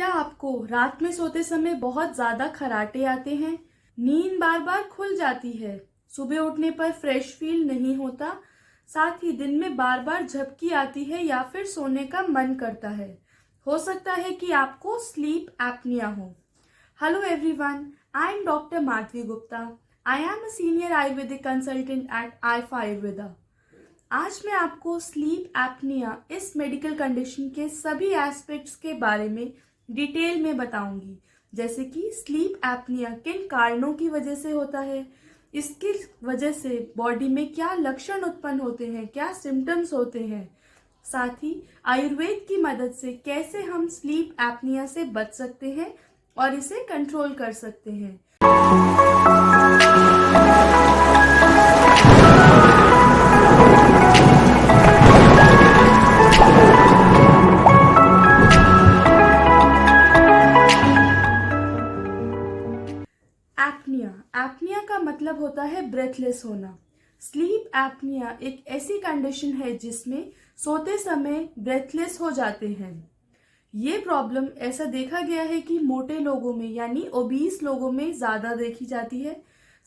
क्या आपको रात में सोते समय बहुत ज़्यादा खर्राटे आते हैं? नींद बार बार खुल जाती है, सुबह उठने पर फ्रेश फील नहीं होता, साथ ही दिन में बार बार झपकी आती है या फिर सोने का मन करता है। हो सकता है कि आपको स्लीप एपनिया हो। Hello everyone, I am doctor Madhavi Gupta. I am a senior Ayurvedic consultant eight IIFA Ayurveda. आज मैं आपको स्लीप एपनिया इस मेडिकल कंडीशन के सभी एस्पेक्ट्स के बारे में डिटेल में बताऊंगी, जैसे कि स्लीप एपनिया किन कारणों की वजह से होता है, इसकी वजह से बॉडी में क्या लक्षण उत्पन्न होते हैं, क्या सिम्टम्स होते हैं, साथ ही आयुर्वेद की मदद से कैसे हम स्लीप एपनिया से बच सकते हैं और इसे कंट्रोल कर सकते हैं। एपनिया एपनिया का मतलब होता है ब्रेथलेस होना। स्लीप एपनिया एक ऐसी कंडीशन है जिसमें सोते समय ब्रेथलेस हो जाते हैं। ये प्रॉब्लम ऐसा देखा गया है कि मोटे लोगों में यानी ओबीस लोगों में ज़्यादा देखी जाती है।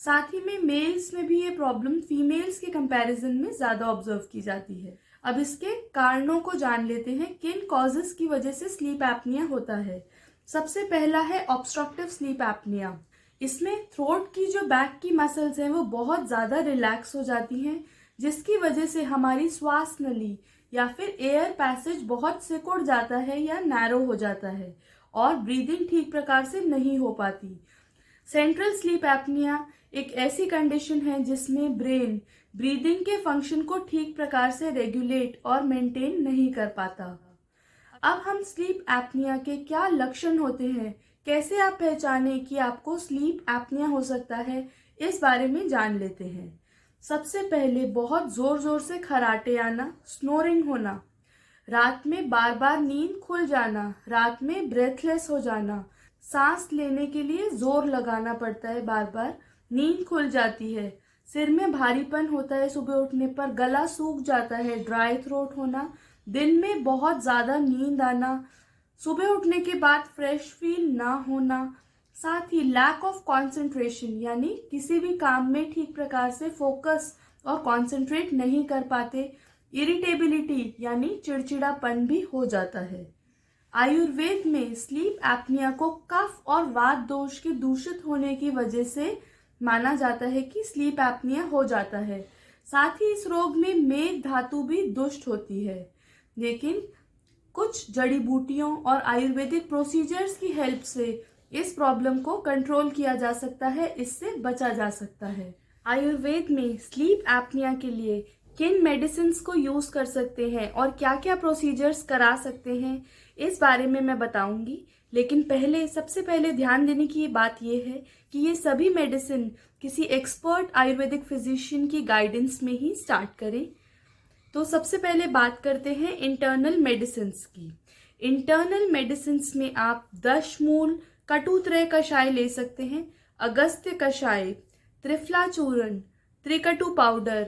साथ ही में मेल्स में भी ये प्रॉब्लम फीमेल्स के कंपैरिजन में ज़्यादा ऑब्जर्व की जाती है। अब इसके कारणों को जान लेते हैं, किन कॉजेस की वजह से स्लीप एपनिया होता है। सबसे पहला है ऑब्स्ट्रक्टिव स्लीप एपनिया। इसमें थ्रोट की जो बैक की मसल्स हैं वो बहुत ज़्यादा रिलैक्स हो जाती हैं, जिसकी वजह से हमारी श्वास नली या फिर एयर पैसेज बहुत सिकुड़ जाता है या नैरो हो जाता है और ब्रीदिंग ठीक प्रकार से नहीं हो पाती। सेंट्रल स्लीप एपनिया एक ऐसी कंडीशन है जिसमें ब्रेन ब्रीदिंग के फंक्शन को ठीक प्रकार से रेगुलेट और मेंटेन नहीं कर पाता। अब हम स्लीप एपनिया के क्या लक्षण होते हैं, कैसे आप पहचाने कि आपको स्लीप एपनिया हो सकता है, इस बारे में जान लेते हैं। सबसे पहले बहुत जोर जोर से खर्राटे आना, स्नोरिंग होना, रात में बार बार नींद खुल जाना, रात में ब्रेथलेस हो जाना, सांस लेने के लिए जोर लगाना पड़ता है, बार बार नींद खुल जाती है, सिर में भारीपन होता है, सुबह उठने पर गला सूख जाता है, ड्राई थ्रोट होना, दिन में बहुत ज़्यादा नींद आना, सुबह उठने के बाद फ्रेश फील ना होना, साथ ही लैक ऑफ कंसंट्रेशन यानी किसी भी काम में ठीक प्रकार से फोकस और कंसंट्रेट नहीं कर पाते, इरिटेबिलिटी यानी चिड़चिड़ापन भी हो जाता है। आयुर्वेद में स्लीप एपनिया को कफ और वात दोष के दूषित होने की वजह से माना जाता है कि स्लीप एपनिया हो जाता है। साथ ही इस रोग में मेद धातु भी दुष्ट होती है, लेकिन कुछ जड़ी बूटियों और आयुर्वेदिक प्रोसीजर्स की हेल्प से इस प्रॉब्लम को कंट्रोल किया जा सकता है, इससे बचा जा सकता है। आयुर्वेद में स्लीप एपनिया के लिए किन मेडिसिन को यूज़ कर सकते हैं और क्या क्या प्रोसीजर्स करा सकते हैं, इस बारे में मैं बताऊंगी। लेकिन सबसे पहले ध्यान देने की बात यह है कि ये सभी मेडिसिन किसी एक्सपर्ट आयुर्वेदिक फिजिशियन की गाइडेंस में ही स्टार्ट करें। तो सबसे पहले बात करते हैं इंटरनल मेडिसिन्स की। इंटरनल मेडिसिन्स में आप दशमूल, कटुत्रय कषाय ले सकते हैं, अगस्त्य कषाय, त्रिफला चूर्ण, त्रिकटु पाउडर,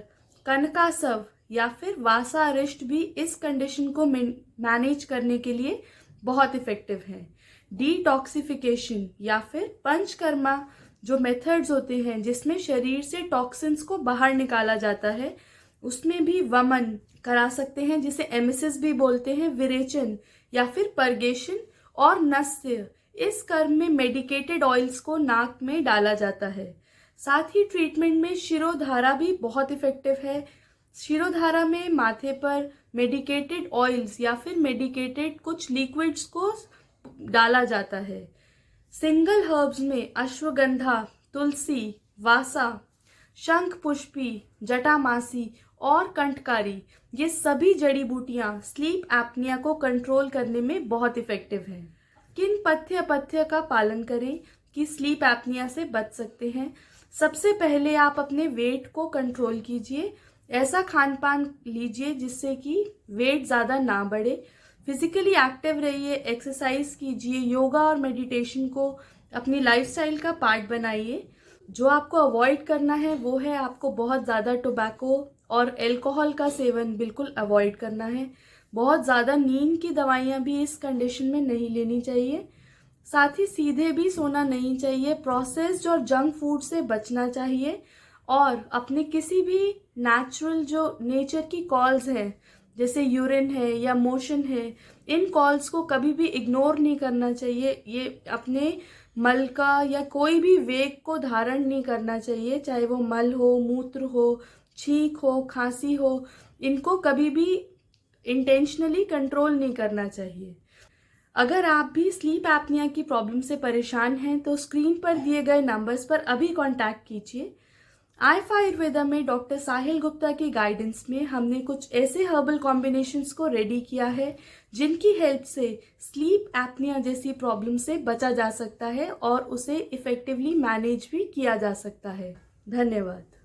कनकासव या फिर वासा अरिष्ट भी इस कंडीशन को मैनेज करने के लिए बहुत इफेक्टिव है। डिटॉक्सिफिकेशन या फिर पंचकर्मा जो मेथड्स होते हैं जिसमें शरीर से टॉक्सिन्स को बाहर निकाला जाता है, उसमें भी वमन करा सकते हैं, जिसे एमिसिस भी बोलते हैं, विरेचन या फिर परगेशन और नस्य। इस कर्म में मेडिकेटेड ऑयल्स को नाक में डाला जाता है। साथ ही ट्रीटमेंट में शिरोधारा भी बहुत इफेक्टिव है। शिरोधारा में माथे पर मेडिकेटेड ऑयल्स या फिर मेडिकेटेड कुछ लिक्विड्स को डाला जाता है। सिंगल हर्ब्स में अश्वगंधा, तुलसी, वासा, शंख पुष्पी, जटामासी और कंठकारी, ये सभी जड़ी बूटियां स्लीप एपनिया को कंट्रोल करने में बहुत इफेक्टिव हैं। किन पथ्य अपथ्य का पालन करें कि स्लीप एपनिया से बच सकते हैं? सबसे पहले आप अपने वेट को कंट्रोल कीजिए। ऐसा खान पान लीजिए जिससे कि वेट ज़्यादा ना बढ़े। फिजिकली एक्टिव रहिए, एक्सरसाइज कीजिए, योगा और मेडिटेशन को अपनी लाइफस्टाइल का पार्ट बनाइए। जो आपको अवॉइड करना है वो है आपको बहुत ज़्यादा टोबैको और अल्कोहल का सेवन बिल्कुल अवॉइड करना है। बहुत ज़्यादा नींद की दवाइयाँ भी इस कंडीशन में नहीं लेनी चाहिए। साथ ही सीधे भी सोना नहीं चाहिए, प्रोसेस्ड और जंक फूड से बचना चाहिए और अपने किसी भी नेचुरल जो नेचर की कॉल्स है जैसे यूरिन है या मोशन है, इन कॉल्स को कभी भी इग्नोर नहीं करना चाहिए। ये अपने मल का या कोई भी वेग को धारण नहीं करना चाहिए, चाहे वो मल हो, मूत्र हो, छींक हो, खांसी हो, इनको कभी भी इंटेंशनली कंट्रोल नहीं करना चाहिए। अगर आप भी स्लीप एपनिया की प्रॉब्लम से परेशान हैं तो स्क्रीन पर दिए गए नंबर्स पर अभी कांटेक्ट कीजिए। आईफा आयुर्वेदा में डॉक्टर साहिल गुप्ता की गाइडेंस में हमने कुछ ऐसे हर्बल कॉम्बिनेशंस को रेडी किया है जिनकी हेल्प से स्लीप एपनिया जैसी प्रॉब्लम से बचा जा सकता है और उसे इफेक्टिवली मैनेज भी किया जा सकता है। धन्यवाद।